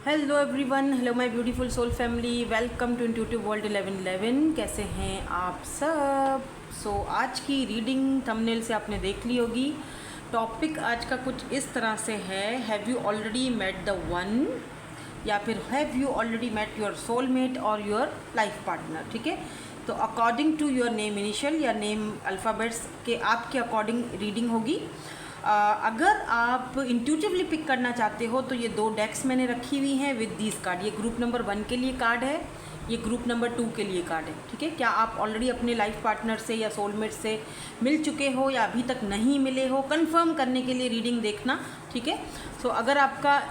Hello everyone, hello my beautiful soul family, welcome to intuitive world 1111। कैसे हैं आप सब? आज की रीडिंग थंबनेल से आपने देख ली होगी। टॉपिक आज का कुछ इस तरह से है, have you already met the one, या फिर have you already met your soulmate और योर लाइफ पार्टनर। ठीक है, तो according to your name initial या नेम अल्फ़ाबेट्स के आपके अकॉर्डिंग रीडिंग होगी। अगर आप इंट्यूटिवली पिक करना चाहते हो तो ये दो डेक्स मैंने रखी हुई हैं विद दीज कार्ड। ये ग्रुप नंबर 1 के लिए कार्ड है, ये ग्रुप नंबर 2 के लिए कार्ड है। ठीक है, क्या आप ऑलरेडी अपने लाइफ पार्टनर से या सोलमेट से मिल चुके हो या अभी तक नहीं मिले हो, कंफर्म करने के लिए रीडिंग देखना। ठीक है, अगर आपका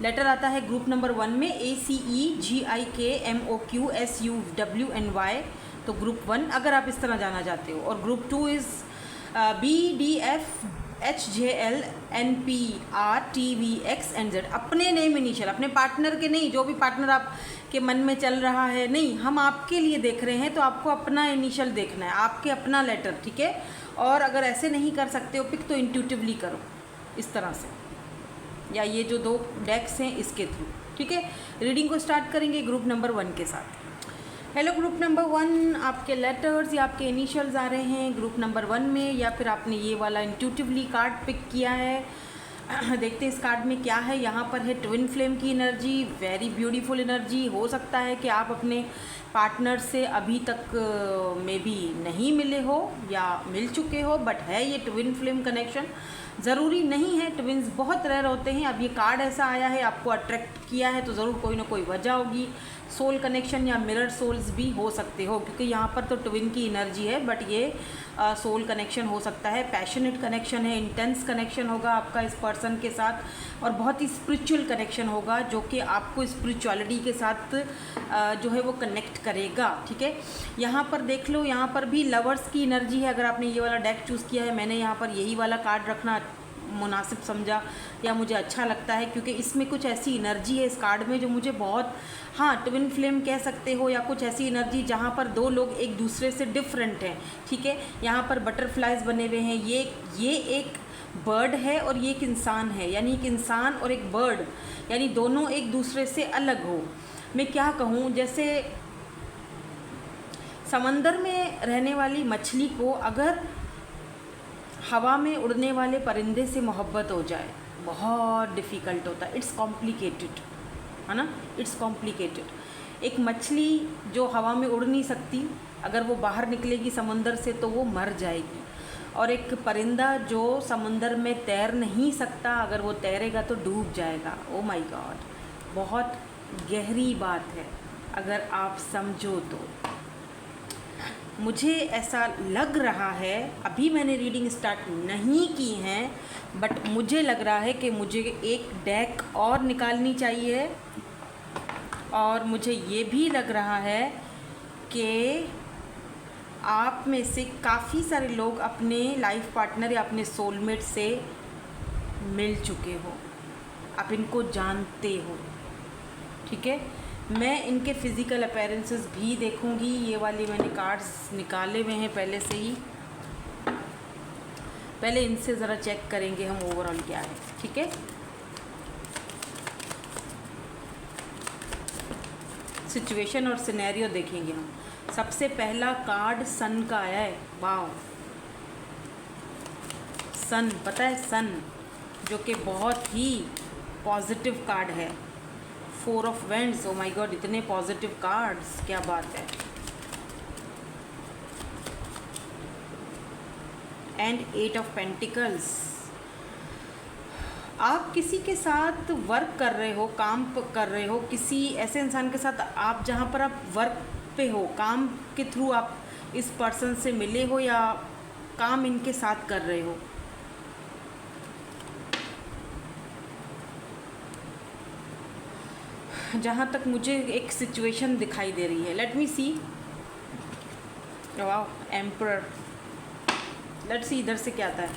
लेटर आता है ग्रुप नंबर 1 में ACEGIKMOQSUWNY, तो ग्रुप 1 अगर आप इस तरह जाना चाहते हो, और ग्रुप 2 इज़ BDFHJLNPRTVXNZ। अपने नेम इनिशियल, अपने पार्टनर के नहीं, जो भी पार्टनर आपके मन में चल रहा है नहीं, हम आपके लिए देख रहे हैं, तो आपको अपना इनिशियल देखना है, आपके अपना लेटर। ठीक है, और अगर ऐसे नहीं कर सकते हो पिक, तो इंट्यूटिवली करो इस तरह से, या ये जो दो डेक्स हैं इसके थ्रू। ठीक है, रीडिंग को स्टार्ट करेंगे ग्रुप नंबर 1 के साथ। हेलो ग्रुप नंबर 1, आपके लेटर्स या आपके इनिशियल्स आ रहे हैं ग्रुप नंबर 1 में, या फिर आपने ये वाला इंट्यूटिवली कार्ड पिक किया है। देखते हैं इस कार्ड में क्या है। यहाँ पर है ट्विन फ्लेम की एनर्जी, वेरी ब्यूटीफुल एनर्जी। हो सकता है कि आप अपने पार्टनर से अभी तक मे बी नहीं मिले हो या मिल चुके हो, बट है ये ट्विन फ्लेम कनेक्शन। ज़रूरी नहीं है, ट्विन्स बहुत रेयर होते हैं। अब ये कार्ड ऐसा आया है, आपको अट्रैक्ट किया है, तो ज़रूर कोई ना कोई वजह होगी। सोल कनेक्शन या मिरर सोल्स भी हो सकते हो, क्योंकि यहाँ पर तो ट्विन की एनर्जी है, बट ये सोल कनेक्शन हो सकता है। पैशनेट कनेक्शन है, इंटेंस कनेक्शन होगा आपका इस पर्सन के साथ, और बहुत ही स्पिरिचुअल कनेक्शन होगा जो कि आपको स्पिरिचुअलिटी के साथ जो है वो कनेक्ट करेगा। ठीक है, यहाँ पर देख लो, यहाँ पर भी लवर्स की एनर्जी है। अगर आपने ये वाला डेक चूज़ किया है, मैंने यहाँ पर यही वाला कार्ड रखना मुनासिब समझा या मुझे अच्छा लगता है, क्योंकि इसमें कुछ ऐसी एनर्जी है इस कार्ड में जो मुझे बहुत, हाँ, ट्विन फ्लेम कह सकते हो, या कुछ ऐसी एनर्जी जहाँ पर दो लोग एक दूसरे से डिफरेंट हैं। ठीक है, यहाँ पर बटरफ्लाइज बने हुए हैं। ये एक बर्ड है और ये एक इंसान है, यानी एक इंसान और एक बर्ड, यानी दोनों एक दूसरे से अलग हो। मैं क्या कहूँ, जैसे समंदर में रहने वाली मछली को अगर हवा में उड़ने वाले परिंदे से मोहब्बत हो जाए, बहुत डिफ़िकल्ट होता है। इट्स कॉम्प्लिकेटेड, है ना, इट्स कॉम्प्लिकेटेड। एक मछली जो हवा में उड़ नहीं सकती, अगर वो बाहर निकलेगी समंदर से तो वो मर जाएगी। और एक परिंदा जो समंदर में तैर नहीं सकता, अगर वो तैरेगा तो डूब जाएगा। ओ माय गॉड, बहुत गहरी बात है अगर आप समझो तो। मुझे ऐसा लग रहा है, अभी मैंने रीडिंग स्टार्ट नहीं की है, बट मुझे लग रहा है कि मुझे एक डेक और निकालनी चाहिए, और मुझे ये भी लग रहा है कि आप में से काफ़ी सारे लोग अपने लाइफ पार्टनर या अपने सोलमेट से मिल चुके हो, आप इनको जानते हो। ठीक है, मैं इनके फ़िज़िकल अपीयरेंसेस भी देखूंगी। ये वाली मैंने कार्ड्स निकाले हुए हैं पहले से ही, पहले इनसे ज़रा चेक करेंगे हम ओवरऑल क्या है। ठीक है, सिचुएशन और सिनेरियो देखेंगे हम। सबसे पहला कार्ड सन का आया है। वाह, सन, पता है सन, जो कि बहुत ही पॉजिटिव कार्ड है। 4 of vends, O my God, इतने पॉजिटिव कार्ड्स, क्या बात है। And 8 of pentacles. आप किसी के साथ वर्क कर रहे हो, काम कर रहे हो, किसी ऐसे इंसान के साथ आप जहाँ पर आप वर्क पे हो, काम के थ्रू आप इस पर्सन से मिले हो या काम इनके साथ कर रहे हो। जहाँ तक मुझे एक सिचुएशन दिखाई दे रही है, let me see. Wow, emperor. Let's see इधर से क्या आता है।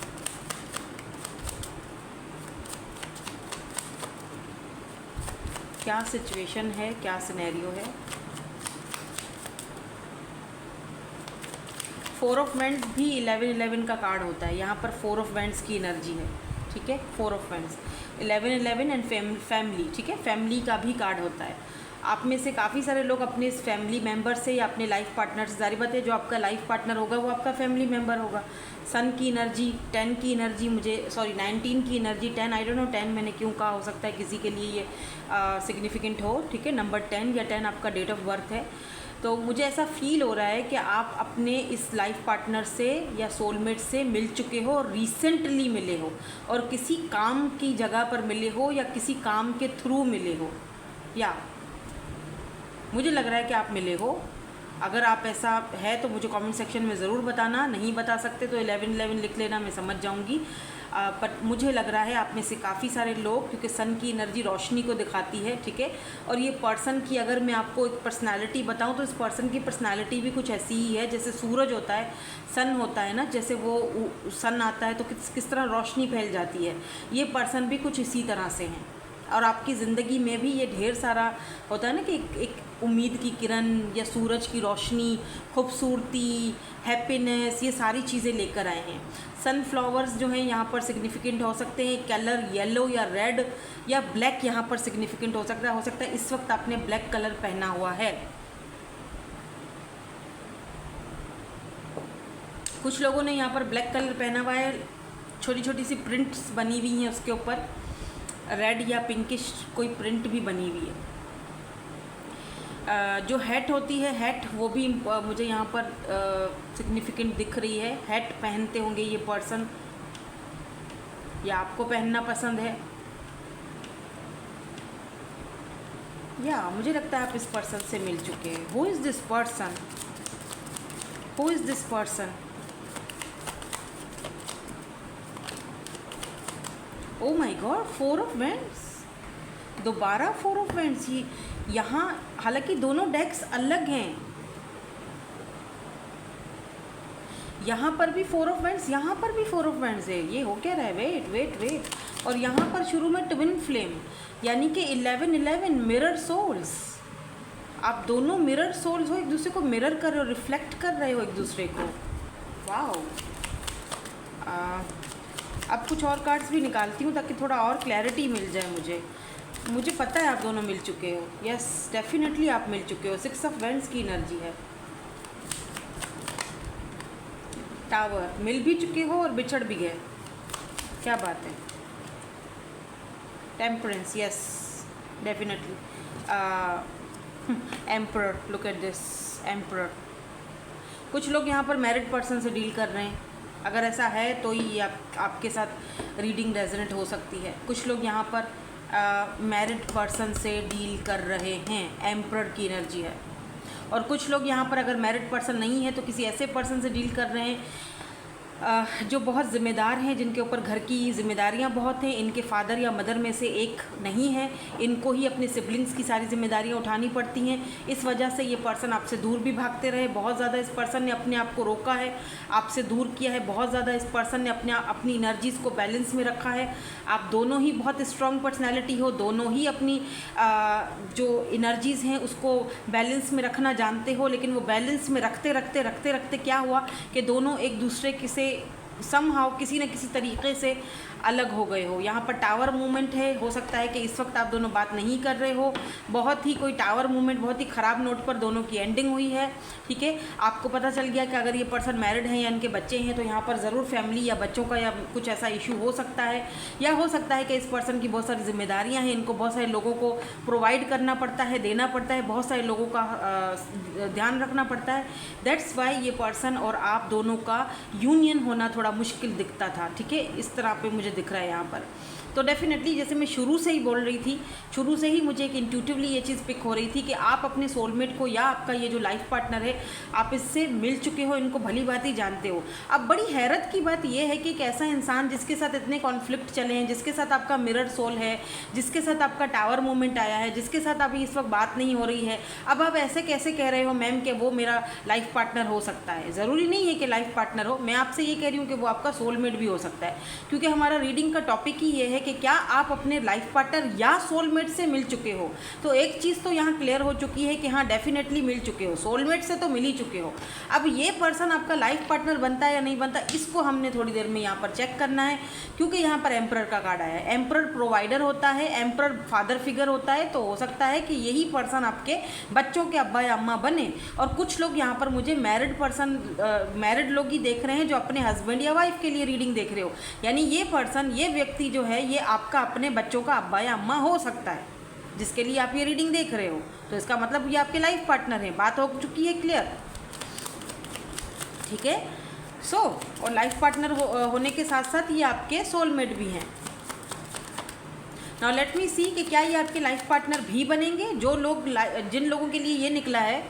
क्या सिचुएशन है, क्या सिनेरियो है। 4 ऑफ वेंड्स भी 11-11 का कार्ड होता है। यहाँ पर 4 ऑफ वेंड्स की एनर्जी है। ठीक है, 4 ऑफ वेंड्स। 1111 एंड फैमिली, ठीक है, फैमिली का भी कार्ड होता है। आप में से काफ़ी सारे लोग अपने इस फैमिली मेंबर से या अपने लाइफ पार्टनर से, जारी बात है जो आपका लाइफ पार्टनर होगा वो आपका फैमिली मेंबर होगा। सन की एनर्जी, 10 की एनर्जी, 19 की एनर्जी, 10, आई डोंट नो 10 मैंने क्यों कहा, हो सकता है किसी के लिए ये सिग्निफिकेंट हो, ठीक है। नंबर 10 या 10 आपका डेट ऑफ बर्थ है। तो मुझे ऐसा फील हो रहा है कि आप अपने इस लाइफ पार्टनर से या सोलमेट से मिल चुके हो और रिसेंटली मिले हो, और किसी काम की जगह पर मिले हो या किसी काम के थ्रू मिले हो, या मुझे लग रहा है कि आप मिले हो। अगर आप ऐसा है तो मुझे कमेंट सेक्शन में ज़रूर बताना, नहीं बता सकते तो 1111 लिख लेना, मैं समझ जाऊंगी। पर मुझे लग रहा है आप में से काफ़ी सारे लोग, क्योंकि सन की एनर्जी रोशनी को दिखाती है, ठीक है। और ये पर्सन की अगर मैं आपको एक पर्सनालिटी बताऊं तो इस पर्सन की पर्सनालिटी भी कुछ ऐसी ही है, जैसे सूरज होता है, सन होता है ना, जैसे वो सन आता है तो किस तरह रोशनी फैल जाती है, ये पर्सन भी कुछ इसी तरह से हैं। और आपकी ज़िंदगी में भी ये ढेर सारा होता है ना कि एक उम्मीद की किरण या सूरज की रोशनी, खूबसूरती, हैप्पीनेस, ये सारी चीज़ें लेकर आए हैं। सनफ्लावर्स जो हैं यहाँ पर सिग्निफिकेंट हो सकते हैं, कलर येलो या रेड या ब्लैक यहाँ पर सिग्निफिकेंट हो सकता है इस वक्त आपने ब्लैक कलर पहना हुआ है। कुछ लोगों ने यहाँ पर ब्लैक कलर पहना हुआ है, छोटी छोटी सी प्रिंट्स बनी हुई हैं उसके ऊपर, रेड या पिंकिश कोई प्रिंट भी बनी हुई है। जो हैट होती है, हैट वो भी मुझे यहाँ पर सिग्निफिकेंट दिख रही है। हैट पहनते होंगे ये पर्सन, या आपको पहनना पसंद है, या मुझे लगता है आप इस पर्सन से मिल चुके हैं। Who is this person? Who is this person? Oh my god, 4 of wands, दोबारा 4 ऑफ वेंड्स। ये यहाँ हालांकि दोनों डेक्स अलग हैं, यहाँ पर भी 4 ऑफ वेंड्स, यहाँ पर भी 4 ऑफ वेंड्स है। ये हो क्या रहा है? Wait wait wait. और यहाँ पर शुरू में ट्विन फ्लेम, यानी कि 1111 मिरर सोल्स। आप दोनों मिरर सोल्स हो, एक दूसरे को मिरर कर रहे हो, रिफ्लेक्ट कर रहे हो एक दूसरे को। वाओ। अब कुछ और कार्ड्स भी निकालती हूँ ताकि थोड़ा और क्लैरिटी मिल जाए मुझे पता है आप दोनों मिल चुके हो। यस, डेफिनेटली आप मिल चुके हो। 6 ऑफ वेंड्स की एनर्जी है। टावर, मिल भी चुके हो और बिछड़ भी गए, क्या बात है। Temperance, yes definitely. Emperor, look at this emperor. कुछ लोग यहाँ पर मैरिड पर्सन से डील कर रहे हैं, अगर ऐसा है तो ही आपके साथ रीडिंग रेजोनेट हो सकती है। कुछ लोग यहाँ पर मैरिड पर्सन से डील कर रहे हैं, एम्परर की एनर्जी है। और कुछ लोग यहाँ पर अगर मैरिड पर्सन नहीं है तो किसी ऐसे पर्सन से डील कर रहे हैं जो बहुत ज़िम्मेदार हैं, जिनके ऊपर घर की जिम्मेदारियाँ बहुत हैं। इनके फादर या मदर में से एक नहीं है, इनको ही अपने सिबलिंग्स की सारी जिम्मेदारियाँ उठानी पड़ती हैं। इस वजह से ये पर्सन आपसे दूर भी भागते रहे। बहुत ज़्यादा इस पर्सन ने अपने आप को रोका है, आपसे दूर किया है। बहुत ज़्यादा इस पर्सन ने अपनी एनर्जीज़ को बैलेंस में रखा है। आप दोनों ही बहुत स्ट्रॉन्ग पर्सनैलिटी हो, दोनों ही अपनी जो एनर्जीज़ हैं उसको बैलेंस में रखना जानते हो, लेकिन वो बैलेंस में रखते रखते क्या हुआ कि दोनों एक दूसरे से समहाउ किसी न किसी तरीके से अलग हो गए हो। यहाँ पर टावर मूवमेंट है, हो सकता है कि इस वक्त आप दोनों बात नहीं कर रहे हो। बहुत ही कोई टावर मूवमेंट, बहुत ही ख़राब नोट पर दोनों की एंडिंग हुई है, ठीक है। आपको पता चल गया कि अगर ये पर्सन मैरिड हैं या इनके बच्चे हैं तो यहाँ पर ज़रूर फैमिली या बच्चों का या कुछ ऐसा इशू हो सकता है, या हो सकता है कि इस पर्सन की बहुत सारी जिम्मेदारियाँ हैं, इनको बहुत सारे लोगों को प्रोवाइड करना पड़ता है, देना पड़ता है, बहुत सारे लोगों का ध्यान रखना पड़ता है। दैट्स वाई ये पर्सन और आप दोनों का यूनियन होना थोड़ा मुश्किल दिखता था, ठीक है। इस तरह पे मुझे दिख रहा है यहाँ पर। तो डेफिनेटली जैसे मैं शुरू से ही बोल रही थी, शुरू से ही मुझे एक इंट्यूटिवली ये चीज़ पिक हो रही थी कि आप अपने सोलमेट को या आपका ये जो लाइफ पार्टनर है आप इससे मिल चुके हो, इनको भली बात ही जानते हो। अब बड़ी हैरत की बात यह है कि एक ऐसा इंसान जिसके साथ इतने कॉन्फ्लिक्ट चले हैं, जिसके साथ आपका मिरर सोल है, जिसके साथ आपका टावर मूवमेंट आया है, जिसके साथ अभी इस वक्त बात नहीं हो रही है, अब आप ऐसे कैसे कह रहे हो मैम कि वो मेरा लाइफ पार्टनर हो सकता है? ज़रूरी नहीं है कि लाइफ पार्टनर हो, मैं आपसे ये कह रही हूँ कि वो आपका सोलमेट भी हो सकता है, क्योंकि हमारा रीडिंग का टॉपिक ही ये है है कि क्या आप अपने लाइफ पार्टनर या सोलमेट से मिल चुके हो। तो एक चीज़ तो यहाँ क्लियर हो चुकी है कि हाँ डेफिनेटली मिल चुके हो, सोलमेट से तो मिल ही चुके हो। अब ये पर्सन आपका लाइफ पार्टनर बनता है या नहीं बनता, इसको हमने थोड़ी देर में यहाँ पर चेक करना है, क्योंकि यहाँ पर एम्परर का कार्ड आया है। एम्परर प्रोवाइडर होता है, एम्परर फादर फिगर होता है, तो हो सकता है कि यही पर्सन आपके बच्चों के अब्बा या अम्मा बने। और कुछ लोग यहाँ पर मुझे मैरिड पर्सन, मैरिड लोग ही देख रहे हैं जो अपने हस्बैंड या वाइफ के लिए रीडिंग देख रहे हो, यानी ये पर्सन, ये व्यक्ति जो है ये आपका अपने बच्चों का अब्बा या अम्मा हो सकता है जिसके लिए आप ये रीडिंग देख रहे हो। तो इसका मतलब ये आपके लाइफ पार्टनर हैं। बात हो चुकी है क्लियर, ठीक है। और लाइफ पार्टनर होने के साथ साथ ये आपके सोलमेट भी हैं। नाउ लेट मी सी कि क्या ये आपके लाइफ पार्टनर भी बनेंगे। जिन लोगों के लिए ये निकला है,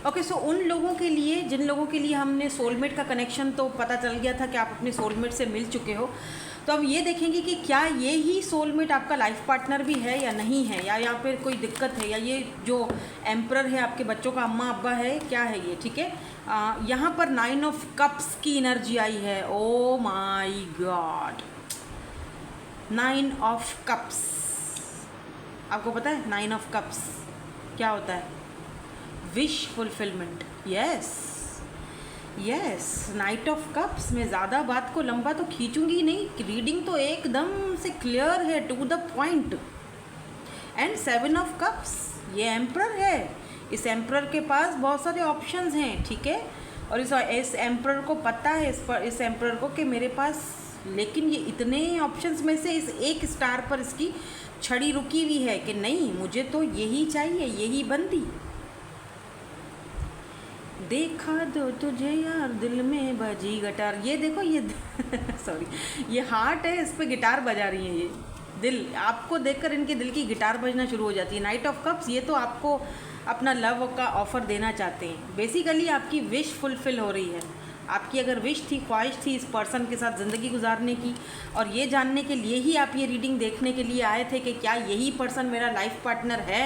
ओके, सो उन लोगों के लिए, जिन लोगों के लिए हमने सोलमेट का कनेक्शन तो पता चल गया था कि आप अपने सोलमेट से मिल चुके हो, तो अब ये देखेंगे कि क्या ये ही सोलमेट आपका लाइफ पार्टनर भी है या नहीं है, या फिर कोई दिक्कत है, या ये जो एम्परर है आपके बच्चों का अम्मा अब्बा है, क्या है ये, ठीक है। यहाँ पर 9 ऑफ कप्स की एनर्जी आई है। Oh my God, 9 of cups, आपको पता है 9 ऑफ कप्स क्या होता है? Wish fulfilment. Yes, night of cups. में ज़्यादा बात को लंबा तो खींचूंगी नहीं, रीडिंग तो एकदम से क्लियर है, to the point. And 7 of cups, ये एम्परर है। इस एम्परर के पास बहुत सारे ऑप्शंस हैं, ठीक है, और इस एम्परर को पता है, इस एम्परर को कि मेरे पास, लेकिन ये इतने ऑप्शंस में से इस एक स्टार पर इसकी छड़ी रुकी हुई है कि नहीं, मुझे तो यही चाहिए, यही बंदी। देखा दो तुझे यार, दिल में बजी गिटार। ये देखो, ये सॉरी, ये हार्ट है, इस पे गिटार बजा रही है ये दिल। आपको देखकर इनके दिल की गिटार बजना शुरू हो जाती है। नाइट ऑफ कप्स, ये तो आपको अपना लव का ऑफ़र देना चाहते हैं। बेसिकली आपकी विश फुलफ़िल हो रही है। आपकी अगर विश थी, ख्वाहिश थी इस पर्सन के साथ ज़िंदगी गुजारने की, और ये जानने के लिए ही आप ये रीडिंग देखने के लिए आए थे कि क्या यही पर्सन मेरा लाइफ पार्टनर है।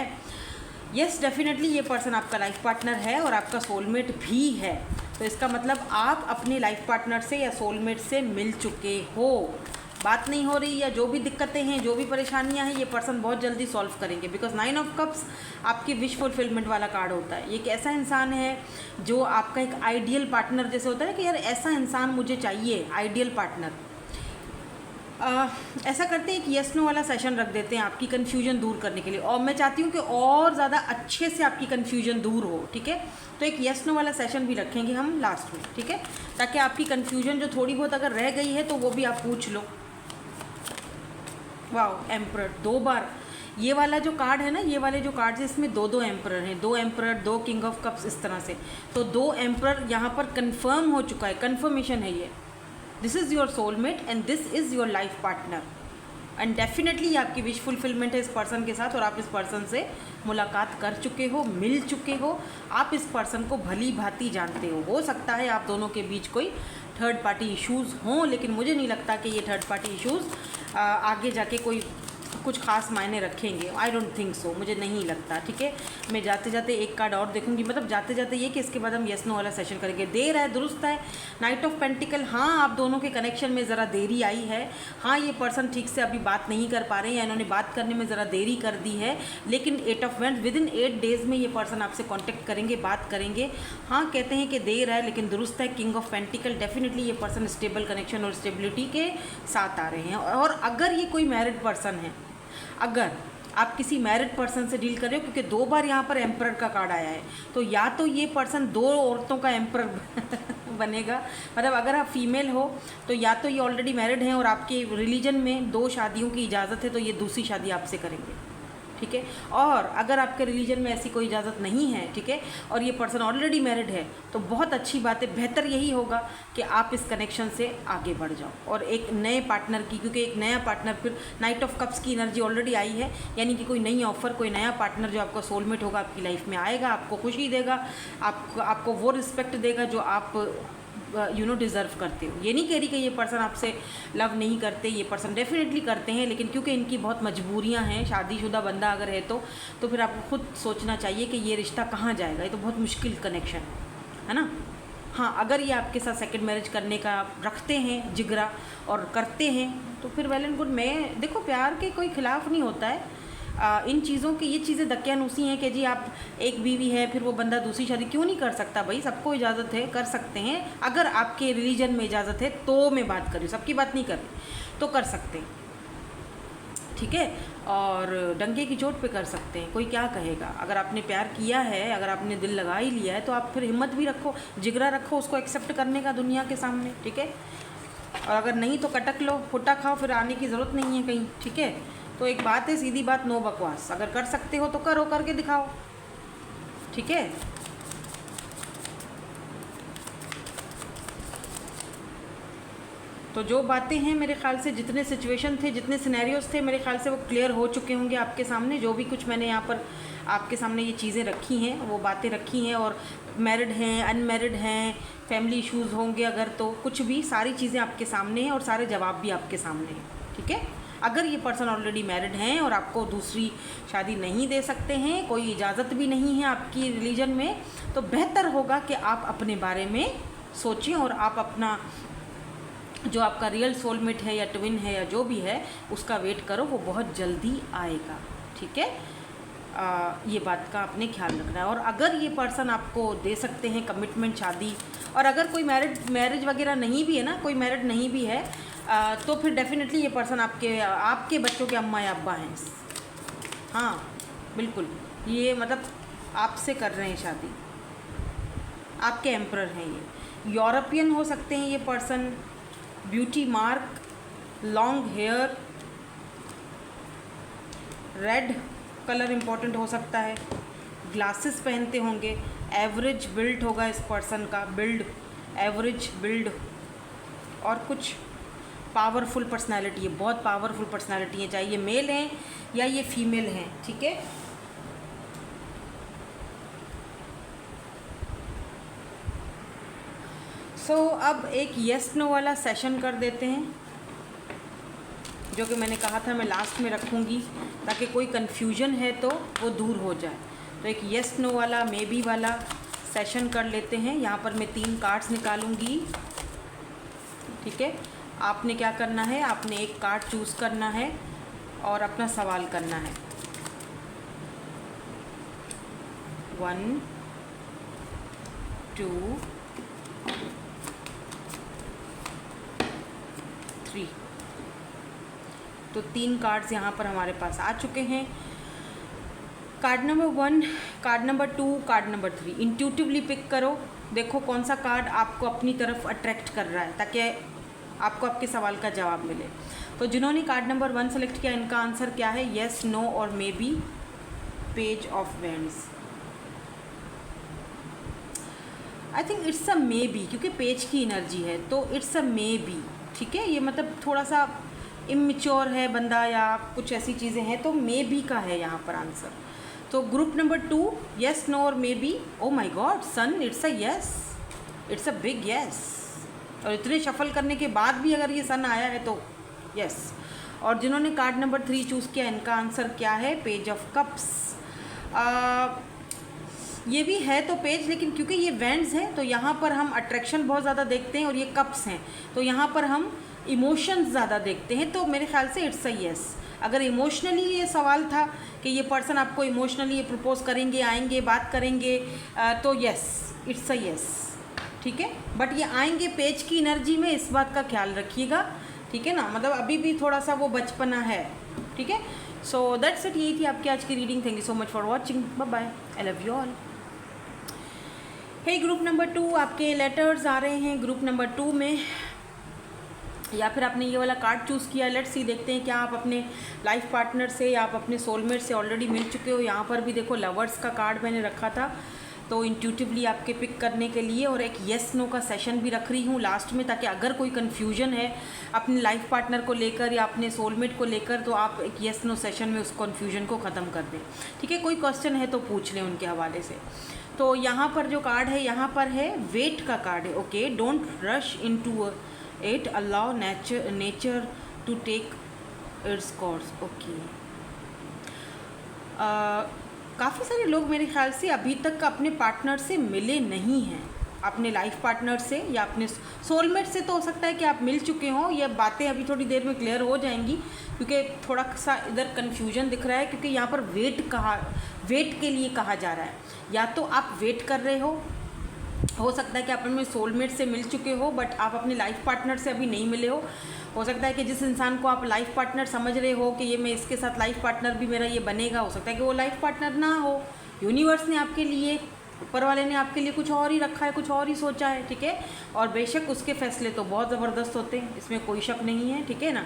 यस, डेफिनेटली ये पर्सन आपका लाइफ पार्टनर है और आपका सोलमेट भी है। तो इसका मतलब आप अपने लाइफ पार्टनर से या सोलमेट से मिल चुके हो। बात नहीं हो रही, या जो भी दिक्कतें हैं, जो भी परेशानियां हैं, ये पर्सन बहुत जल्दी सॉल्व करेंगे। बिकॉज 9 ऑफ कप्स आपकी विश फुलफिलमेंट वाला कार्ड होता है। ये एक ऐसा इंसान है जो आपका एक आइडियल पार्टनर जैसे होता है कि यार ऐसा इंसान मुझे चाहिए, आइडियल पार्टनर। ऐसा करते हैं, एक यस नो वाला सेशन रख देते हैं आपकी कन्फ्यूजन दूर करने के लिए, और मैं चाहती हूँ कि और ज़्यादा अच्छे से आपकी कन्फ्यूजन दूर हो, ठीक है। तो एक यस नो वाला सेशन भी रखेंगे हम लास्ट में, ठीक है, ताकि आपकी कन्फ्यूजन जो थोड़ी बहुत अगर रह गई है तो वो भी आप पूछ लो। वाह, एम्परर 2 बार। ये वाला जो कार्ड है ना, ये वाले जो कार्ड्स हैं, इसमें 2 एम्परर हैं, 2 एम्परर, 2 किंग ऑफ कप्स, इस तरह से। तो 2 एम्परर यहाँ पर कन्फर्म हो चुका है, कन्फर्मेशन है ये। This is your soulmate and this is your life partner, and definitely आपकी विश फुलफिलमेंट है इस पर्सन के साथ, और आप इस पर्सन से मुलाकात कर चुके हो, मिल चुके हो। आप इस पर्सन को भली भांति जानते हो सकता है आप दोनों के बीच कोई थर्ड पार्टी इश्यूज़ हों, लेकिन मुझे नहीं लगता कि ये थर्ड पार्टी इश्यूज़ आगे जाके कोई कुछ खास मायने रखेंगे। आई डोंट थिंक सो, मुझे नहीं लगता, ठीक है। मैं जाते जाते एक कार्ड और देखूंगी, मतलब जाते जाते ये कि इसके बाद हम येस नो वाला सेशन करेंगे। देर है, दुरुस्त है। नाइट ऑफ पेंटिकल, हाँ आप दोनों के कनेक्शन में ज़रा देरी आई है। हाँ, ये पर्सन ठीक से अभी बात नहीं कर पा रहे हैं, या इन्होंने बात करने में ज़रा देरी कर दी है, लेकिन 8 of vents, with in 8 days में ये पर्सन आपसे कॉन्टेक्ट करेंगे, बात करेंगे। हाँ, कहते हैं कि देर है लेकिन दुरुस्त है। किंग ऑफ पेंटिकल, डेफिनेटली ये पर्सन स्टेबल कनेक्शन और स्टेबिलिटी के साथ आ रहे हैं। और अगर ये कोई मैरिड पर्सन है, अगर आप किसी मैरिड पर्सन से डील कर रहे हो, क्योंकि 2 बार यहाँ पर एम्परर का कार्ड आया है, तो या तो ये पर्सन 2 औरतों का एम्परर बनेगा, मतलब अगर आप फीमेल हो तो या तो ये ऑलरेडी मैरिड हैं और आपके रिलीजन में 2 शादियों की इजाज़त है, तो ये दूसरी शादी आपसे करेंगे, ठीक है। और अगर आपके रिलीजन में ऐसी कोई इजाज़त नहीं है, ठीक है, और ये पर्सन ऑलरेडी मैरिड है, तो बहुत अच्छी बात है, बेहतर यही होगा कि आप इस कनेक्शन से आगे बढ़ जाओ और एक नए पार्टनर की, क्योंकि एक नया पार्टनर, फिर नाइट ऑफ कप्स की एनर्जी ऑलरेडी आई है, यानी कि कोई नई ऑफ़र, कोई नया पार्टनर जो आपका सोलमेट होगा आपकी लाइफ में आएगा, आपको खुशी देगा, आपको वो रिस्पेक्ट देगा जो आप डिज़र्व करते हो। ये नहीं कह रही कि ये पर्सन आपसे लव नहीं करते, ये पर्सन डेफिनेटली करते हैं, लेकिन क्योंकि इनकी बहुत मजबूरियां हैं, शादीशुदा बंदा अगर है तो फिर आपको खुद सोचना चाहिए कि ये रिश्ता कहाँ जाएगा। ये तो बहुत मुश्किल कनेक्शन है ना। हाँ, अगर ये आपके साथ सेकंड मैरिज करने का रखते हैं जिगरा और करते हैं तो फिर वेल एंड गुड। मैं देखो प्यार के कोई खिलाफ नहीं होता है। इन चीज़ों की ये चीज़ें दकियानूसी हैं कि जी आप एक बीवी है फिर वो बंदा दूसरी शादी क्यों नहीं कर सकता। भाई सबको इजाज़त है, कर सकते हैं, अगर आपके रिलीजन में इजाज़त है तो मैं बात कर रही हूँ, सबकी बात नहीं कर रही, तो कर सकते हैं, ठीक है। और डंके की चोट पे कर सकते हैं, कोई क्या कहेगा। अगर आपने प्यार किया है, अगर आपने दिल लगा ही लिया है तो आप फिर हिम्मत भी रखो, जिगरा रखो उसको एक्सेप्ट करने का दुनिया के सामने, ठीक है। और अगर नहीं तो कटक लो, फुटा खाओ, फिर आने की ज़रूरत नहीं है कहीं, ठीक है। तो एक बात है, सीधी बात, नो बकवास। अगर कर सकते हो तो करो, करके दिखाओ, ठीक है। तो जो बातें हैं मेरे ख्याल से, जितने सिचुएशन थे, जितने सिनेरियोज थे, मेरे ख्याल से वो क्लियर हो चुके होंगे आपके सामने। जो भी कुछ मैंने यहाँ पर आपके सामने ये चीज़ें रखी हैं, वो बातें रखी हैं, और मैरिड हैं, अनमैरिड हैं, फैमिली इश्यूज़ होंगे अगर, तो कुछ भी सारी चीज़ें आपके सामने हैं और सारे जवाब भी आपके सामने हैं, ठीक है। अगर ये पर्सन ऑलरेडी मैरिड हैं और आपको दूसरी शादी नहीं दे सकते हैं, कोई इजाज़त भी नहीं है आपकी रिलीजन में, तो बेहतर होगा कि आप अपने बारे में सोचें और आप अपना जो आपका रियल सोलमेट है या ट्विन है या जो भी है उसका वेट करो, वो बहुत जल्दी आएगा, ठीक है। ये बात का आपने ख्याल रखना है। और अगर ये पर्सन आपको दे सकते हैं कमिटमेंट, शादी, और अगर कोई मैरिज वगैरह नहीं भी है ना, कोई मैरिड नहीं भी है, तो फिर डेफिनेटली ये पर्सन आपके बच्चों के अम्मा या अब्बा हैं। हाँ बिल्कुल, ये मतलब आपसे कर रहे हैं शादी, आपके एम्परर हैं ये। यूरोपियन हो सकते हैं ये person, beauty mark, long hair, red colour important हो सकता है, ग्लासेस पहनते होंगे, एवरेज बिल्ड होगा इस पर्सन का, बिल्ड एवरेज बिल्ड, और कुछ पावरफुल पर्सनालिटी है, बहुत पावरफुल पर्सनालिटी है, चाहे ये मेल हैं या ये फीमेल हैं, ठीक है। अब एक येस नो वाला सेशन कर देते हैं, जो कि मैंने कहा था मैं लास्ट में रखूँगी ताकि कोई कन्फ्यूजन है तो वो दूर हो जाए। तो एक येस नो वाला, मे बी वाला सेशन कर लेते हैं। यहाँ पर मैं 3 कार्ड्स निकालूंगी, ठीक है। आपने क्या करना है, आपने एक कार्ड चूज़ करना है और अपना सवाल करना है। 1 2 3, तो 3 कार्ड्स यहाँ पर हमारे पास आ चुके हैं। Card number 1, card number 2, card number 3 intuitively pick करो, देखो कौन सा कार्ड आपको अपनी तरफ अट्रैक्ट कर रहा है ताकि आपको आपके सवाल का जवाब मिले। तो जिन्होंने कार्ड नंबर 1 सेलेक्ट किया, इनका आंसर क्या है, येस, नो और may be, page of vends. I think it's a may be, क्योंकि पेज की एनर्जी है तो इट्स अ मे बी, ठीक है। ये मतलब थोड़ा सा इमेच्योर है बंदा या कुछ ऐसी चीज़ें हैं, तो मे बी का है यहाँ पर आंसर। तो ग्रुप नंबर 2, येस, नो और maybe. Oh my god son, it's a yes, it's a big yes. और इतने शफल करने के बाद भी अगर ये सन आया है तो येस। और जिन्होंने कार्ड नंबर 3 चूज़ किया, इनका आंसर क्या है, पेज ऑफ कप्स। ये भी है तो पेज, लेकिन क्योंकि ये वेंड्स हैं तो यहाँ पर हम अट्रैक्शन बहुत ज़्यादा देखते हैं और ये कप्स हैं तो यहाँ पर हम इमोशंस ज़्यादा देखते हैं। तो मेरे ख्याल से इट्स अ येस। अगर इमोशनली ये सवाल था कि ये पर्सन आपको इमोशनली ये प्रपोज करेंगे, आएंगे, बात करेंगे, तो येस, इट्स अ येस, ठीक है। बट ये आएंगे पेज की एनर्जी में, इस बात का ख्याल रखिएगा, ठीक है ना। मतलब अभी भी थोड़ा सा वो बचपना है, ठीक है। सो दैट्स इट, यही थी आपकी आज की reading. Thank you so much for watching, bye bye, I love you all. Hey group number 2, आपके लेटर्स आ रहे हैं ग्रुप नंबर 2 में, या फिर आपने ये वाला कार्ड चूज़ किया। लेट्स सी, देखते हैं क्या आप अपने लाइफ पार्टनर से या आप अपने सोलमेट से ऑलरेडी मिल चुके हो। यहाँ पर भी देखो लवर्स का कार्ड मैंने रखा था तो इंट्यूटिवली आपके पिक करने के लिए, और एक येस नो का सेशन भी रख रही हूँ लास्ट में, ताकि अगर कोई कन्फ्यूजन है अपने लाइफ पार्टनर को लेकर या अपने सोलमेट को लेकर तो आप एक येस नो सेशन में उस कन्फ्यूजन को ख़त्म कर दें, ठीक है। कोई क्वेश्चन है तो पूछ लें उनके हवाले से। तो यहाँ पर जो कार्ड है, यहाँ पर है वेट का कार्ड है। Okay, don't rush into it, allow nature to take its course. Okay, काफ़ी सारे लोग मेरे ख्याल से अभी तक अपने पार्टनर से मिले नहीं हैं, अपने लाइफ पार्टनर से या अपने सोलमेट से। तो हो सकता है कि आप मिल चुके हों, ये बातें अभी थोड़ी देर में क्लियर हो जाएंगी, क्योंकि थोड़ा सा इधर कन्फ्यूजन दिख रहा है, क्योंकि यहाँ पर वेट के लिए कहा जा रहा है। या तो आप वेट कर रहे हो सकता है कि आप अपने सोलमेट से मिल चुके हो बट आप अपने लाइफ पार्टनर से अभी नहीं मिले हो सकता है कि जिस इंसान को आप लाइफ पार्टनर समझ रहे हो कि ये मैं इसके साथ लाइफ पार्टनर भी मेरा ये बनेगा, हो सकता है कि वो लाइफ पार्टनर ना हो। यूनिवर्स ने आपके लिए, ऊपर वाले ने आपके लिए कुछ और ही रखा है, कुछ और ही सोचा है, ठीक है। और बेशक उसके फैसले तो बहुत ज़बरदस्त होते हैं, इसमें कोई शक नहीं है, ठीक है ना।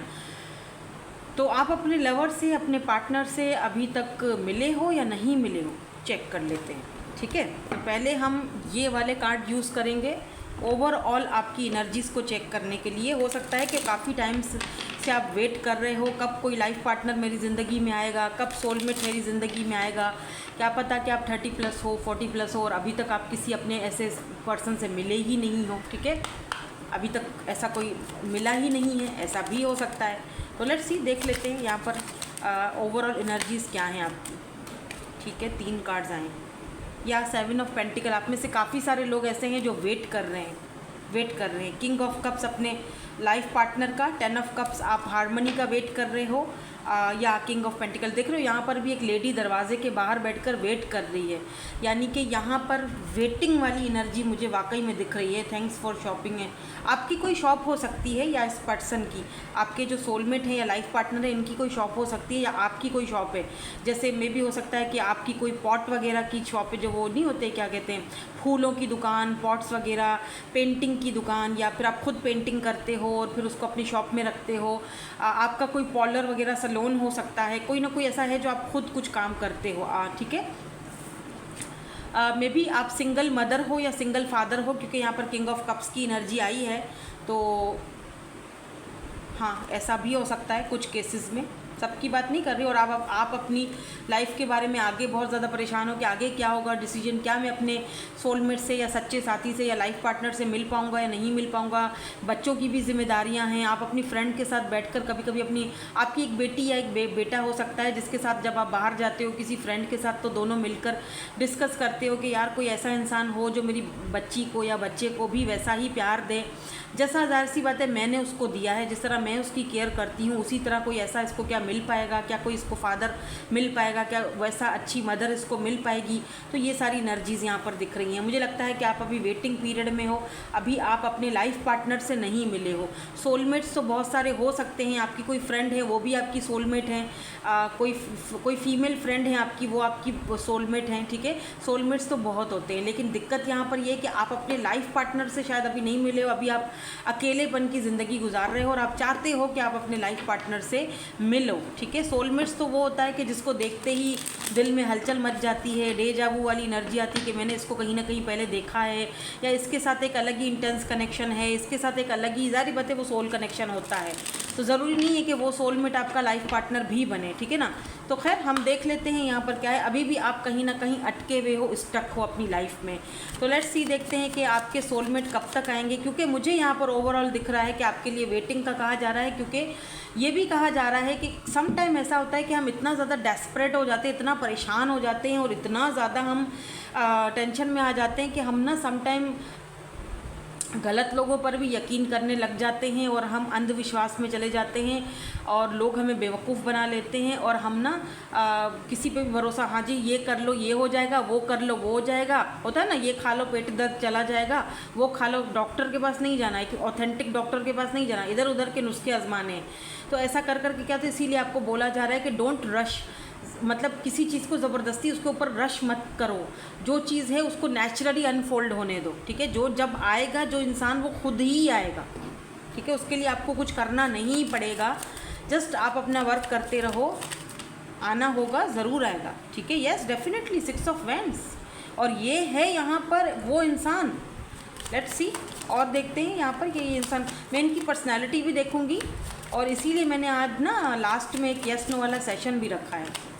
तो आप अपने लवर से, अपने पार्टनर से अभी तक मिले हो या नहीं मिले हो, चेक कर लेते हैं, ठीक है। तो पहले हम ये वाले कार्ड यूज़ करेंगे ओवरऑल आपकी एनर्जीज़ को चेक करने के लिए। हो सकता है कि काफ़ी टाइम से आप वेट कर रहे हो, कब कोई लाइफ पार्टनर मेरी ज़िंदगी में आएगा, कब सोलमेट मेरी ज़िंदगी में आएगा। क्या पता कि आप 30+ हो, 40+ हो और अभी तक आप किसी अपने ऐसे पर्सन से मिले ही नहीं हो, ठीक है। अभी तक ऐसा कोई मिला ही नहीं है, ऐसा भी हो सकता है। तो लेट्स सी, देख लेते हैं यहाँ पर ओवरऑल एनर्जीज़ क्या हैं आपकी, ठीक है। 3 कार्ड्स आए या 7 ऑफ पेंटिकल। आप में से काफ़ी सारे लोग ऐसे हैं जो वेट कर रहे हैं। किंग ऑफ कप्स अपने लाइफ पार्टनर का, 10 ऑफ कप्स आप हारमोनी का वेट कर रहे हो, या किंग ऑफ पेंटिकल। देख रहे हो यहाँ पर भी एक लेडी दरवाजे के बाहर बैठकर वेट कर रही है, यानी कि यहाँ पर वेटिंग वाली एनर्जी मुझे वाकई में दिख रही है। थैंक्स फॉर शॉपिंग है, आपकी कोई शॉप हो सकती है या इस पर्सन की, आपके जो सोलमेट है या लाइफ पार्टनर है इनकी कोई शॉप हो सकती है या आपकी कोई शॉप है। जैसे मे भी हो सकता है कि आपकी कोई पॉट वगैरह की शॉप है, जो वो नहीं होते क्या कहते हैं, फूलों की दुकान, पॉट्स वगैरह, पेंटिंग की दुकान, या फिर आप खुद पेंटिंग करते हो और फिर उसको अपनी शॉप में रखते हो। आपका कोई पार्लर वगैरह सैलून हो सकता है, कोई ना कोई ऐसा है जो आप खुद कुछ काम करते हो, ठीक है। मे बी आप सिंगल मदर हो या सिंगल फादर हो, क्योंकि यहाँ पर किंग ऑफ कप्स की एनर्जी आई है। तो हाँ, ऐसा भी हो सकता है कुछ केसेस में, सबकी बात नहीं कर रही। और आप अपनी लाइफ के बारे में आगे बहुत ज़्यादा परेशान हो कि आगे क्या होगा, डिसीजन क्या, मैं अपने सोलमेट से या सच्चे साथी से या लाइफ पार्टनर से मिल पाऊंगा या नहीं मिल पाऊंगा। बच्चों की भी जिम्मेदारियां हैं। आप अपनी फ्रेंड के साथ बैठकर कभी कभी आपकी एक बेटी या एक बेटा हो सकता है जिसके साथ जब आप बाहर जाते हो किसी फ्रेंड के साथ, तो दोनों मिलकर डिस्कस करते हो कि यार कोई ऐसा इंसान हो जो मेरी बच्ची को या बच्चे को भी वैसा ही प्यार दे जैसा, ज़ाहिर सी बात है मैंने उसको दिया है, जिस तरह मैं उसकी केयर करती हूँ उसी तरह कोई ऐसा इसको क्या मिल पाएगा, क्या कोई इसको फादर मिल पाएगा, क्या वैसा अच्छी मदर इसको मिल पाएगी। तो ये सारी एनर्जीज़ यहाँ पर दिख रही हैं। मुझे लगता है कि आप अभी वेटिंग पीरियड में हो, अभी आप अपने लाइफ पार्टनर से नहीं मिले हो। सोलमेट्स तो बहुत सारे हो सकते हैं, आपकी कोई फ्रेंड है वो भी आपकी सोलमेट हैं, कोई फीमेल फ्रेंड है आपकी, वो आपकी सोलमेट हैं, ठीक है। सोलमेट्स तो बहुत होते हैं, लेकिन दिक्कत यहाँ पर ये है कि आप अपने लाइफ पार्टनर से शायद अभी नहीं मिले हो, अभी आप अकेलेपन की ज़िंदगी गुजार रहे हो और आप चाहते हो कि आप अपने लाइफ पार्टनर से मिलो, ठीक है। सोलमेट्स तो वो होता है कि जिसको देखते ही दिल में हलचल मच जाती है, डेजावू वाली एनर्जी आती है कि मैंने इसको कहीं ना कहीं पहले देखा है, या इसके साथ एक अलग ही इंटेंस कनेक्शन है, इसके साथ एक अलग ही, ज़ाहिर बात है वो सोल कनेक्शन होता है। तो ज़रूरी नहीं है कि वो सोलमेट आपका लाइफ पार्टनर भी बने, ठीक है ना। तो खैर हम देख लेते हैं यहाँ पर क्या है। अभी भी आप कहीं ना कहीं अटके हुए हो, स्टक हो अपनी लाइफ में। तो लेट्स सी, देखते हैं कि आपके सोलमेट कब तक आएंगे, क्योंकि मुझे यहाँ पर ओवरऑल दिख रहा है कि आपके लिए वेटिंग का कहा जा रहा है, क्योंकि ये भी कहा जा रहा है कि सम टाइम ऐसा होता है कि हम इतना ज़्यादा डेस्परेट हो जाते हैं, इतना परेशान हो जाते हैं और इतना ज़्यादा हम टेंशन में आ जाते हैं कि हम ना सम टाइम गलत लोगों पर भी यकीन करने लग जाते हैं और हम अंधविश्वास में चले जाते हैं और लोग हमें बेवकूफ़ बना लेते हैं और हम ना किसी पे भी भरोसा, हाँ जी ये कर लो ये हो जाएगा, वो कर लो वो हो जाएगा, होता है ना, ये खा लो पेट दर्द चला जाएगा, वो खा लो, डॉक्टर के पास नहीं जाना है, कि ऑथेंटिक डॉक्टर के पास नहीं जाना, इधर उधर के नुस्खे आजमाने हैं। तो ऐसा कर कर के क्या, तो इसीलिए आपको बोला जा रहा है कि डोंट रश, मतलब किसी चीज़ को ज़बरदस्ती उसके ऊपर रश मत करो। जो चीज़ है उसको नेचुरली अनफोल्ड होने दो, ठीक है। जो जब आएगा जो इंसान वो खुद ही आएगा, ठीक है। उसके लिए आपको कुछ करना नहीं पड़ेगा, जस्ट आप अपना वर्क करते रहो, आना होगा, ज़रूर आएगा, ठीक है। येस डेफिनेटली 6 ऑफ वैंड्स, और ये है यहाँ पर वो इंसान। लेट्स सी, और देखते हैं यहाँ पर कि ये इंसान, मैं इनकी पर्सनैलिटी भी देखूँगी और इसीलिए मैंने आज ना लास्ट में एक यस नो वाला सेशन भी रखा है।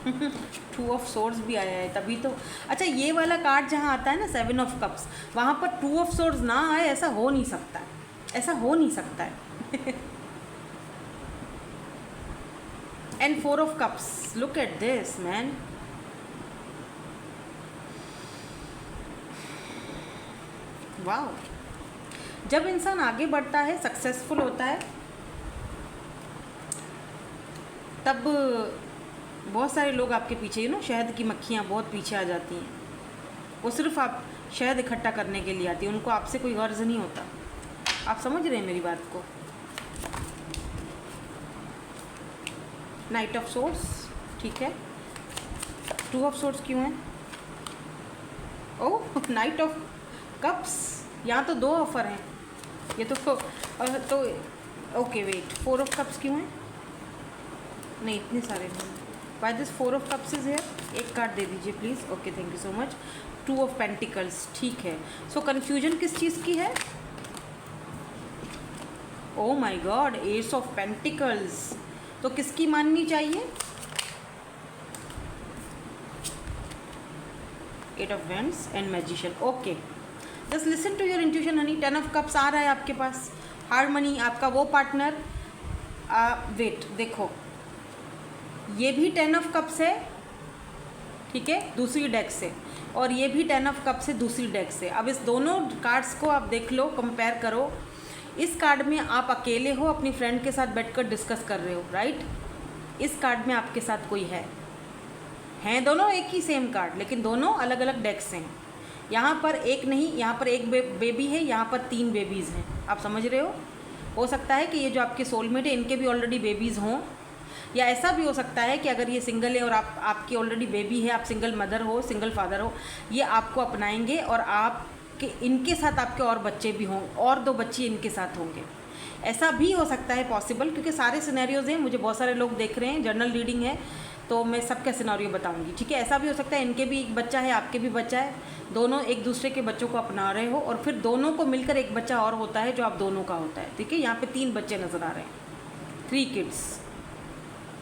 2 ऑफ सोर्ड्स भी आया है तभी तो। अच्छा, ये वाला कार्ड जहाँ आता है ना 7 ऑफ कप्स, वहाँ पर 2 ऑफ सोर्ड्स ना आए, ऐसा हो नहीं सकता है, ऐसा हो नहीं सकता है। And 4 of cups, look at this man. वाह, जब इंसान आगे बढ़ता है, सक्सेसफुल होता है, तब बहुत सारे लोग आपके पीछे, शहद की मक्खियाँ बहुत पीछे आ जाती हैं। वो सिर्फ आप शहद इकट्ठा करने के लिए आती है, उनको आपसे कोई गर्ज नहीं होता। आप समझ रहे हैं मेरी बात को? नाइट ऑफ सोर्स, ठीक है। टू ऑफ सोर्स क्यों है? ओह, नाइट ऑफ कप्स, यहाँ तो 2 ऑफर हैं। ये तो ओके वेट, 4 ऑफ कप्स क्यों है? नहीं, इतने सारे नहीं। Why this 4 of cups is here? एक कार्ड दे दीजिए please. Okay, thank you so much. 2 of pentacles, ठीक है। सो कन्फ्यूजन किस चीज़ की है? Oh my god, ace of pentacles. तो किसकी माननी चाहिए? 8 of wands and magician. Okay, just listen to your intuition honey. 10 of cups आ रहा है आपके पास। हार्मनी, आपका वो पार्टनर, वेट देखो, ये भी 10 ऑफ कप्स है, ठीक है, दूसरी डेक से, और ये भी 10 ऑफ कप्स है दूसरी डेक से। अब इस दोनों कार्ड्स को आप देख लो, कंपेयर करो। इस कार्ड में आप अकेले हो, अपनी फ्रेंड के साथ बैठकर डिस्कस कर रहे हो, राइट। इस कार्ड में आपके साथ कोई है, हैं दोनों एक ही सेम कार्ड, लेकिन दोनों अलग अलग डेक्स हैं। यहाँ पर एक नहीं, यहाँ पर एक बेबी है, यहाँ पर 3 बेबीज़ हैं। आप समझ रहे हो सकता है कि ये जो आपके सोलमेट है, इनके भी ऑलरेडी बेबीज़ हों, या ऐसा भी हो सकता है कि अगर ये सिंगल है और आपकी ऑलरेडी बेबी है, आप सिंगल मदर हो, सिंगल फादर हो, ये आपको अपनाएंगे और आपके इनके साथ आपके और बच्चे भी हों, और 2 बच्चे इनके साथ होंगे। ऐसा भी हो सकता है पॉसिबल, क्योंकि सारे सिनेरियोज़ हैं, मुझे बहुत सारे लोग देख रहे हैं, जर्नल रीडिंग है, तो मैं सबका सिनेरियो बताऊंगी, ठीक है। ऐसा भी हो सकता है इनके भी एक बच्चा है, आपके भी बच्चा है, दोनों एक दूसरे के बच्चों को अपना रहे हो, और फिर दोनों को मिलकर एक बच्चा और होता है जो आप दोनों का होता है, ठीक है। यहाँ पे 3 बच्चे नज़र आ रहे हैं, 3 किड्स।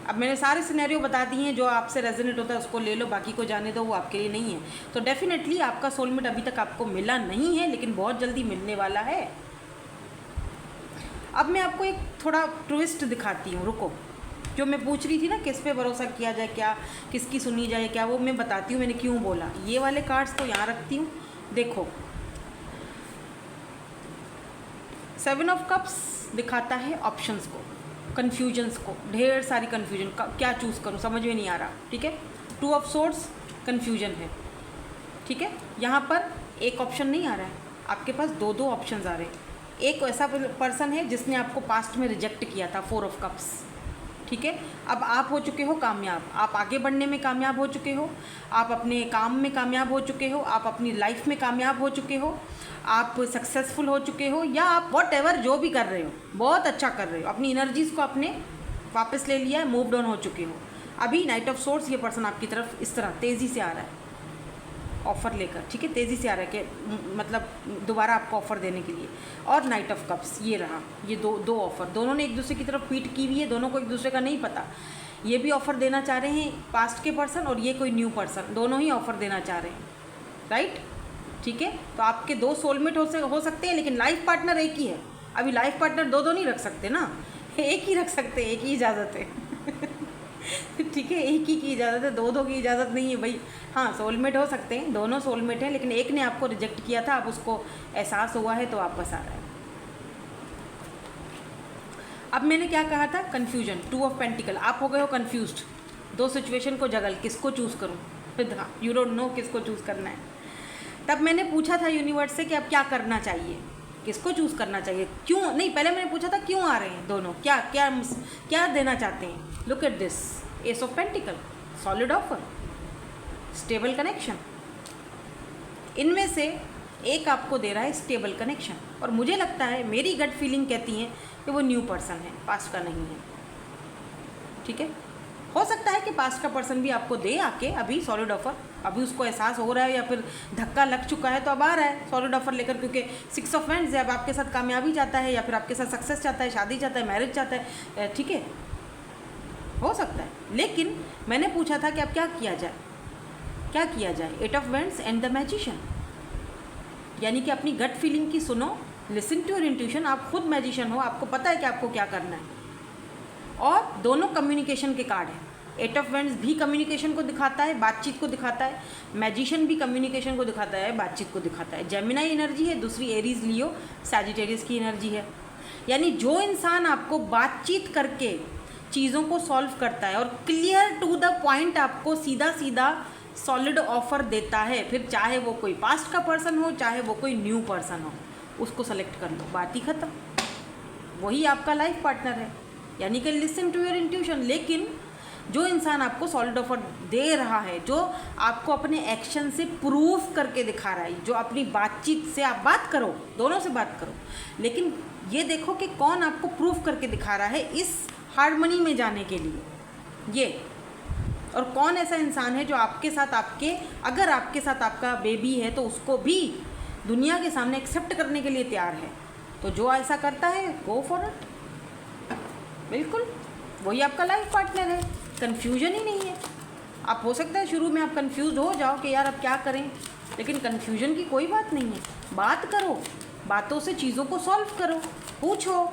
अब मैंने सारे सिनेरियो बता दिए हैं, जो आपसे रेजोनेट होता है उसको ले लो, बाकी को जाने दो, वो आपके लिए नहीं है। तो डेफिनेटली आपका सोलमेट अभी तक आपको मिला नहीं है, लेकिन बहुत जल्दी मिलने वाला है। अब मैं आपको एक थोड़ा ट्विस्ट दिखाती हूँ, रुको। जो मैं पूछ रही थी ना, किस पे भरोसा किया जाए, क्या किसकी सुनी जाए, क्या, वो मैं बताती हूँ मैंने क्यों बोला। ये वाले कार्ड्स तो यहाँ रखती हूँ, देखो। 7 ऑफ कप्स दिखाता है ऑप्शंस को, कन्फ्यूजन्स को, ढेर सारी कन्फ्यूजन, क्या चूज़ करूँ समझ में नहीं आ रहा, ठीक है। 2 ऑफ सोर्स कन्फ्यूजन है, ठीक है। यहाँ पर एक ऑप्शन नहीं आ रहा है, आपके पास 2 ऑप्शंस आ रहे हैं। एक ऐसा पर्सन है जिसने आपको पास्ट में रिजेक्ट किया था, 4 ऑफ कप्स, ठीक है। अब आप हो चुके हो कामयाब, आप आगे बढ़ने में कामयाब हो चुके हो, आप अपने काम में कामयाब हो चुके हो, आप अपनी लाइफ में कामयाब हो चुके हो, आप सक्सेसफुल हो चुके हो, या आप व्हाटएवर जो भी कर रहे हो बहुत अच्छा कर रहे हो, अपनी एनर्जीज़ को अपने वापस ले लिया है, मूव ऑन हो चुके हो। अभी नाइट ऑफ सोर्स, ये पर्सन आपकी तरफ इस तरह तेज़ी से आ रहा है ऑफ़र लेकर, ठीक है, तेज़ी से आ रहा है कि मतलब दोबारा आपको ऑफ़र देने के लिए। और नाइट ऑफ कप्स ये रहा, ये दो ऑफ़र, दोनों ने एक दूसरे की तरफ पीठ की हुई है, दोनों को एक दूसरे का नहीं पता। ये भी ऑफ़र देना चाह रहे हैं पास्ट के पर्सन, और ये कोई न्यू पर्सन, दोनों ही ऑफ़र देना चाह रहे हैं, राइट, ठीक है। तो आपके 2 सोलमेट हो सकते हैं, लेकिन लाइफ पार्टनर एक ही है। अभी लाइफ पार्टनर 2 नहीं रख सकते ना, एक ही रख सकते हैं, एक ही इजाज़त है ठीक है, एक ही की इजाज़त है, 2 की इजाज़त नहीं है भाई। हाँ, सोलमेट हो सकते हैं, दोनों सोलमेट हैं, लेकिन एक ने आपको रिजेक्ट किया था, अब उसको एहसास हुआ है तो वापस आ रहा है। अब मैंने क्या कहा था, कन्फ्यूजन, 2 ऑफ पेंटिकल, आप हो गए हो कन्फ्यूज्ड, 2 सिचुएशन को जगल, किसको चूज़ करूँ, फिर हाँ, यू डोंट नो किसको चूज़ करना है। तब मैंने पूछा था यूनिवर्स से कि अब क्या करना चाहिए, किसको चूज़ करना चाहिए, क्यों नहीं, पहले मैंने पूछा था क्यों आ रहे हैं दोनों, क्या क्या क्या देना चाहते हैं। Look at this, S of pentacle, solid offer, stable connection, इनमें से एक आपको दे रहा है स्टेबल कनेक्शन, और मुझे लगता है, मेरी गट फीलिंग कहती है कि वो न्यू पर्सन है, पास्ट का नहीं है, ठीक है। हो सकता है कि पास्ट का पर्सन भी आपको दे आके अभी सॉलिड ऑफर, अभी उसको एहसास हो रहा है या फिर धक्का लग चुका है तो अब आ रहा है सॉलिड ऑफर लेकर, क्योंकि 6 ऑफ वेंड्स है, अब आपके साथ कामयाबी चाहता है, या फिर आपके साथ सक्सेस चाहता है, शादी चाहता है, मैरिज चाहता है, ठीक है, हो सकता है। लेकिन मैंने पूछा था कि अब क्या किया जाए, क्या किया जाए। 8 of wands and the magician, यानी कि अपनी गट फीलिंग की सुनो, लिसन टू योर इंट्यूशन, आप खुद मैजिशियन हो, आपको पता है कि आपको क्या करना है। और दोनों कम्युनिकेशन के कार्ड हैं, 8 ऑफ वेंड्स भी कम्युनिकेशन को दिखाता है, बातचीत को दिखाता है। मैजिशियन भी कम्युनिकेशन को दिखाता है, बातचीत को दिखाता है। जेमिनाई एनर्जी है, दूसरी एरीज लियो सैजिटेरियस की एनर्जी है। यानी जो इंसान आपको बातचीत करके चीज़ों को सॉल्व करता है और क्लियर टू द पॉइंट आपको सीधा सीधा सॉलिड ऑफर देता है, फिर चाहे वो कोई पास्ट का पर्सन हो, चाहे वो कोई न्यू पर्सन हो, उसको सेलेक्ट कर लो, बात ही ख़त्म। वही आपका लाइफ पार्टनर है। यानी कि लिसन टू योर इंट्यूशन। लेकिन जो इंसान आपको सॉलिड ऑफर दे रहा है, जो आपको अपने एक्शन से प्रूफ करके दिखा रहा है, जो अपनी बातचीत से आप बात करो, दोनों से बात करो, लेकिन ये देखो कि कौन आपको प्रूफ करके दिखा रहा है इस हार्मनी में जाने के लिए, ये। और कौन ऐसा इंसान है जो आपके साथ अगर आपके साथ आपका बेबी है तो उसको भी दुनिया के सामने एक्सेप्ट करने के लिए तैयार है। तो जो ऐसा करता है, गो फॉर इट, बिल्कुल वही आपका लाइफ पार्टनर है। कन्फ्यूजन ही नहीं है। आप हो सकता है शुरू में आप कंफ्यूज हो जाओ कि यार अब क्या करें, लेकिन कन्फ्यूजन की कोई बात नहीं है। बात करो, बातों से चीज़ों को सॉल्व करो, पूछो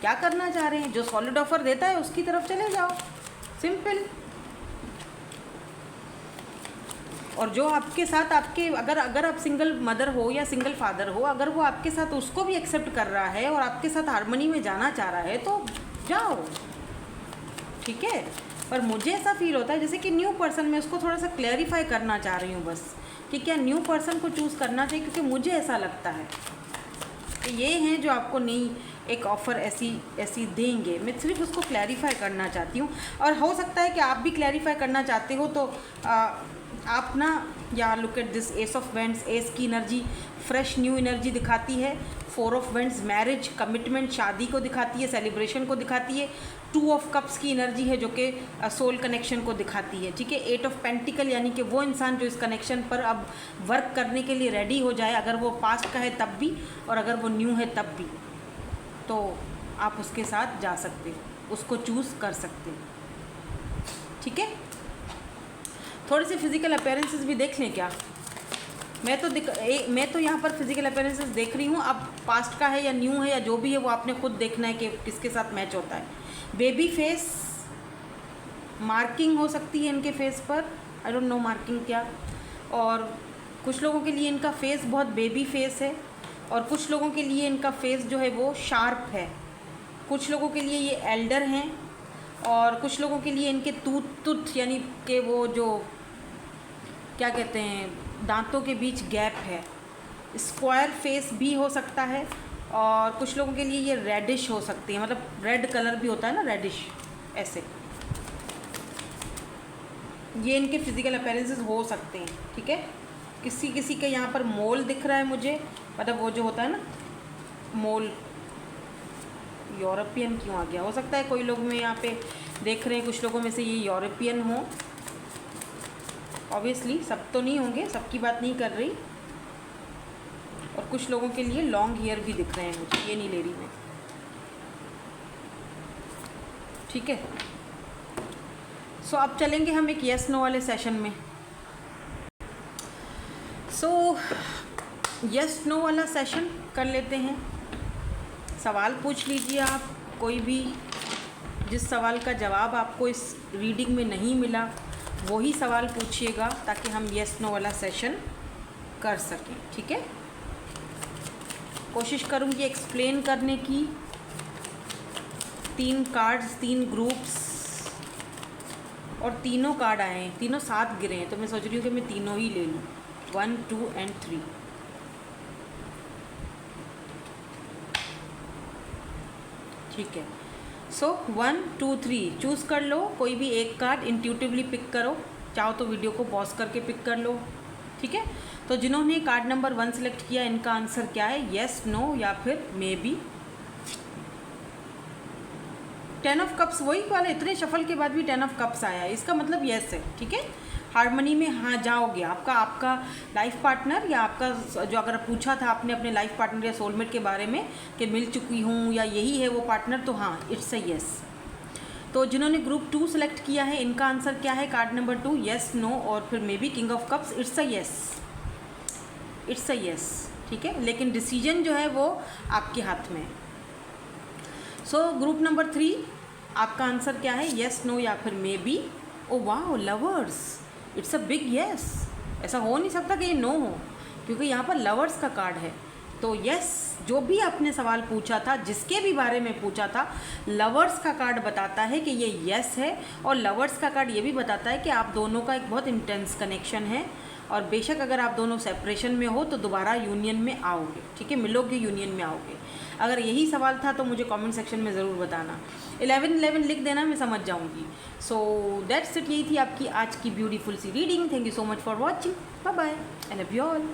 क्या करना चाह रहे हैं, जो सॉलिड ऑफर देता है उसकी तरफ चले जाओ, सिंपल। और जो आपके साथ अगर आप सिंगल मदर हो या सिंगल फादर हो, अगर वो आपके साथ उसको भी एक्सेप्ट कर रहा है और आपके साथ हार्मनी में जाना चाह रहा है तो जाओ, ठीक है। पर मुझे ऐसा फील होता है जैसे कि न्यू पर्सन, मैं उसको थोड़ा सा क्लैरिफाई करना चाह रही हूँ बस, कि क्या न्यू पर्सन को चूज़ करना चाहिए, क्योंकि मुझे ऐसा लगता है कि ये हैं जो आपको नई एक ऑफ़र ऐसी देंगे। मैं सिर्फ उसको क्लैरिफाई करना चाहती हूँ। और हो सकता है कि आप भी क्लैरिफाई करना चाहते हो तो आप ना, या look at this S of vends. S की एनर्जी फ्रेश न्यू एनर्जी दिखाती है। 4 ऑफ वेंड्स मैरिज, कमिटमेंट, शादी को दिखाती है, सेलिब्रेशन को दिखाती है। 2 ऑफ कप्स की एनर्जी है जो कि सोल कनेक्शन को दिखाती है, ठीक है। 8 ऑफ पेंटिकल यानी कि वो इंसान जो इस कनेक्शन पर अब वर्क करने के लिए रेडी हो जाए, अगर वो पास्ट का है तब भी और अगर वो न्यू है तब भी, तो आप उसके साथ जा सकते हो, उसको चूज़ कर सकते हो, ठीक है। थोड़े से फिजिकल अपीयरेंसेस भी देख लें क्या। मैं तो यहाँ पर फिजिकल अपीयरेंसेस देख रही हूँ। अब पास्ट का है या न्यू है या जो भी है वो आपने खुद देखना है कि किसके साथ मैच होता है। बेबी फेस, मार्किंग हो सकती है इनके फेस पर, आई डोंट नो मार्किंग क्या। और कुछ लोगों के लिए इनका फेस बहुत बेबी फेस है और कुछ लोगों के लिए इनका फेस जो है वो शार्प है। कुछ लोगों के लिए ये एल्डर हैं और कुछ लोगों के लिए इनके टूथ यानी कि वो जो क्या कहते हैं, दांतों के बीच गैप है। स्क्वायर फेस भी हो सकता है और कुछ लोगों के लिए ये रेडिश हो सकती है, मतलब रेड कलर भी होता है ना, रेडिश, ऐसे। ये इनके फिजिकल अपीयरेंसेस हो सकते हैं, ठीक है। किसी किसी के यहाँ पर मोल दिख रहा है मुझे, मतलब वो जो होता है ना मोल, यूरोपियन क्यों आ गया, हो सकता है कोई लोग में यहाँ पे देख रहे हैं, कुछ लोगों में से ये यूरोपियन हो। ऑब्वियसली सब तो नहीं होंगे, सबकी बात नहीं कर रही। और कुछ लोगों के लिए लॉन्ग हेयर भी दिख रहे हैं मुझे, ये नहीं ले रही मैं, ठीक है। सो अब चलेंगे हम एक यस नो वाले सेशन में। सो यस नो वाला सेशन कर लेते हैं। सवाल पूछ लीजिए आप कोई भी, जिस सवाल का जवाब आपको इस रीडिंग में नहीं मिला वही सवाल पूछिएगा, ताकि हम यस नो वाला सेशन कर सकें, ठीक है। कोशिश करूँगी एक्सप्लेन करने की। 3 कार्ड्स, 3 ग्रुप्स और तीनों कार्ड आए हैं, तीनों साथ गिरे हैं, तो मैं सोच रही हूँ कि मैं तीनों ही ले लूँ, 1, 2 एंड 3। ठीक है। सो 1, 2, 3 चूज़ कर लो, कोई भी एक कार्ड इंट्यूटिवली पिक करो, चाहो तो वीडियो को पॉज करके पिक कर लो, ठीक है। तो जिन्होंने कार्ड नंबर 1 सेलेक्ट किया, इनका आंसर क्या है, येस, नो या फिर मे बी। 10 ऑफ कप्स, वही वाला, इतने शफल के बाद भी 10 ऑफ कप्स आया है, इसका मतलब येस है, ठीक है। हार्मनी में हाँ जाओगे। आपका लाइफ पार्टनर या आपका जो, अगर पूछा था आपने अपने लाइफ पार्टनर या सोलमेट के बारे में कि मिल चुकी हूँ या यही है वो पार्टनर, तो हाँ इट्स अ येस। तो जिन्होंने ग्रुप 2 सेलेक्ट किया है, इनका आंसर क्या है, कार्ड नंबर 2, येस, नो और फिर may be king of cups, it's a yes, it's a yes, ठीक है। लेकिन डिसीजन जो है वो आपके हाथ में है। सो ग्रुप नंबर 3, आपका आंसर क्या है, येस, नो या फिर मे बी। ओ वाह, lovers, it's a big yes. ऐसा हो नहीं सकता कि ये नो हो, क्योंकि यहाँ पर लवर्स का कार्ड है। तो यस, जो भी आपने सवाल पूछा था, जिसके भी बारे में पूछा था, लवर्स का कार्ड बताता है कि ये यस है। और लवर्स का कार्ड ये भी बताता है कि आप दोनों का एक बहुत इंटेंस कनेक्शन है, और बेशक अगर आप दोनों सेपरेशन में हो तो दोबारा यूनियन में आओगे, ठीक है, मिलोगे, यूनियन में आओगे। अगर यही सवाल था तो मुझे कमेंट सेक्शन में ज़रूर बताना, 1111 लिख देना, मैं समझ जाऊंगी। सो दैट्स इट, यही थी आपकी आज की ब्यूटीफुल सी reading. Thank you so much for watching, bye bye, I love you all.